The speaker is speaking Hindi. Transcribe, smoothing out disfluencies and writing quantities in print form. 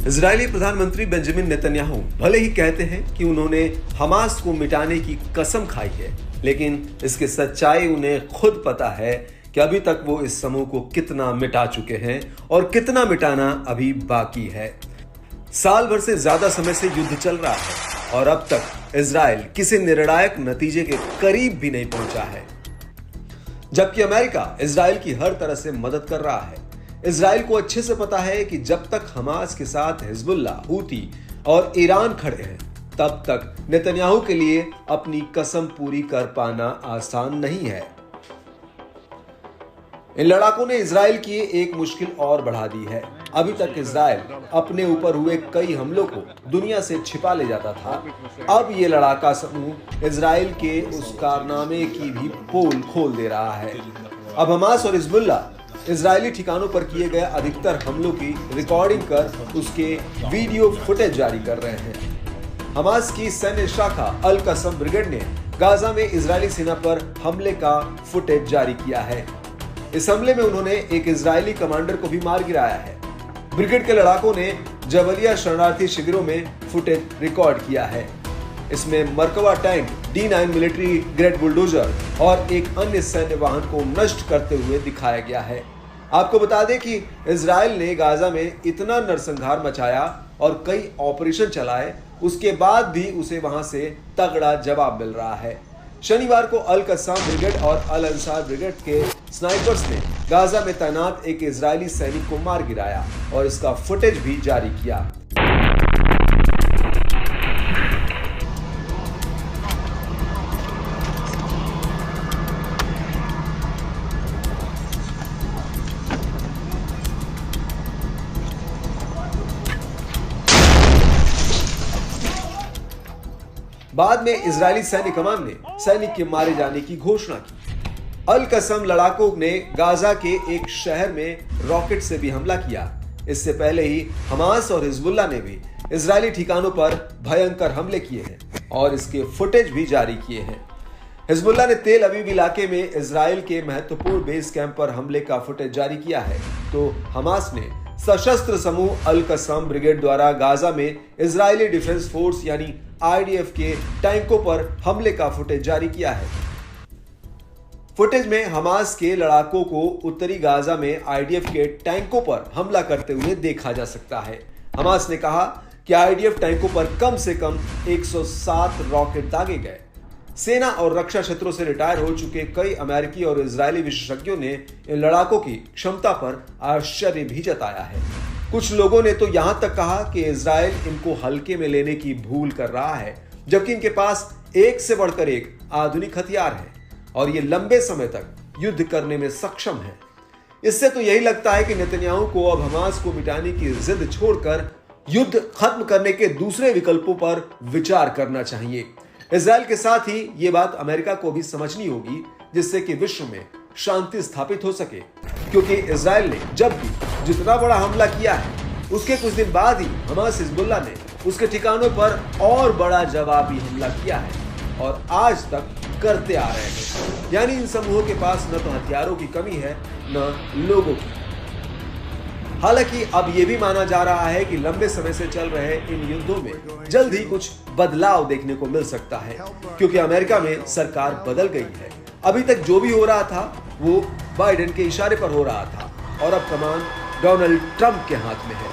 इजरायली प्रधानमंत्री बेंजामिन नेतन्याहू भले ही कहते हैं कि उन्होंने हमास को मिटाने की कसम खाई है, लेकिन इसकी सच्चाई उन्हें खुद पता है कि अभी तक वो इस समूह को कितना मिटा चुके हैं और कितना मिटाना अभी बाकी है। साल भर से ज्यादा समय से युद्ध चल रहा है और अब तक इजराइल किसी निर्णायक नतीजे के करीब भी नहीं पहुंचा है, जबकि अमेरिका इजराइल की हर तरह से मदद कर रहा है। इजराइल को अच्छे से पता है कि जब तक हमास के साथ हिजबुल्ला, हूती और ईरान खड़े हैं, तब तक नेतन्याहू के लिए अपनी कसम पूरी कर पाना आसान नहीं है। इन लड़ाकों ने इजराइल की एक मुश्किल और बढ़ा दी है। अभी तक इजराइल अपने ऊपर हुए कई हमलों को दुनिया से छिपा ले जाता था। अब ये लड़ाका समूह इजराइल के उस कारनामे की भी पोल खोल दे रहा है। अब हमास और हिजबुल्ला इजरायली ठिकानों पर किए गए अधिकतर हमलों की रिकॉर्डिंग कर उसके वीडियो फुटेज जारी कर रहे हैं। हमास की सैन्य शाखा अल कसम ब्रिगेड ने गाजा में इजरायली सेना पर हमले का फुटेज जारी किया है। इस हमले में उन्होंने एक इजरायली कमांडर को भी मार गिराया है। ब्रिगेड के लड़ाकों ने जबलिया शरणार्थी शिविरों में फुटेज रिकॉर्ड किया है। इसमें Merkava tank, D9 military grade bulldozer और एक अन्य सैन्य वाहन को नष्ट करते हुए दिखाया गया है। आपको बता दें कि इजराइल ने गाजा में इतना नरसंहार मचाया और कई ऑपरेशन चलाए, उसके बाद भी उसे वहां से तगड़ा जवाब मिल रहा है। शनिवार को अल कस्साम ब्रिगेड और अल अंसार ब्रिगेड के स्नाइपर्स ने गाजा में तैनात एक इजरायली सैनिक को मार गिराया और इसका फुटेज भी जारी किया। बाद में इजरायली सैन्य कमान ने सैनिक के मारे जाने की घोषणा की। अल कसम लड़ाकों ने गाजा के एक शहर में रॉकेट से भी हमला किया। इससे पहले ही हमास और हिजबुल्ला ने भी इजरायली ठिकानों पर भयंकर हमले किए हैं और इसके फुटेज भी जारी किए हैं। हिजबुल्ला ने तेल अवीव इलाके में इजराइल के महत्वपूर्ण बेस कैंप पर हमले का फुटेज जारी किया है, तो हमास ने सशस्त्र समूह अल कसम ब्रिगेड द्वारा गाजा में इजरायली डिफेंस फोर्स यानी IDF के टैंकों पर हमले का फुटेज जारी किया है। फुटेज में हमास के लड़ाकों को उत्तरी गाजा में IDF के टैंकों पर हमला करते हुए देखा जा सकता है। हमास ने कहा कि IDF टैंकों पर कम से कम 107 रॉकेट दागे गए। सेना और रक्षा क्षेत्रों से रिटायर हो चुके कई अमेरिकी और इजरायली विशेषज्ञों ने इन लड़ाकों की क्षमता पर आश्चर्य भी जताया है। कुछ लोगों ने तो यहां तक कहा कि इजराइल इनको हल्के में लेने की भूल कर रहा है, जबकि इनके पास एक से बढ़कर एक आधुनिक हथियार है और ये लंबे समय तक युद्ध करने में सक्षम है। इससे तो यही लगता है कि नेतन्याहू को अब हमास को मिटाने की जिद छोड़कर युद्ध खत्म करने के दूसरे विकल्पों पर विचार करना चाहिए। इजराइल के साथ ही ये बात अमेरिका को भी समझनी होगी, जिससे कि विश्व में शांति स्थापित हो सके, क्योंकि इजराइल ने जब भी जितना बड़ा हमला किया है, उसके कुछ दिन बाद ही हमास हिजबुल्ला ने उसके ठिकानों पर और बड़ा जवाबी हमला किया है और आज तक करते आ रहे हैं। यानी इन समूहों के पास न तो हथियारों की कमी है, न लोगों की। हालांकि अब यह भी माना जा रहा है कि लंबे समय से चल रहे इन युद्धों में जल्द ही कुछ बदलाव देखने को मिल सकता है, क्योंकि अमेरिका में सरकार बदल गई है। अभी तक जो भी हो रहा था वो बाइडेन के इशारे पर हो रहा था और अब कमान डोनाल्ड ट्रंप के हाथ में है।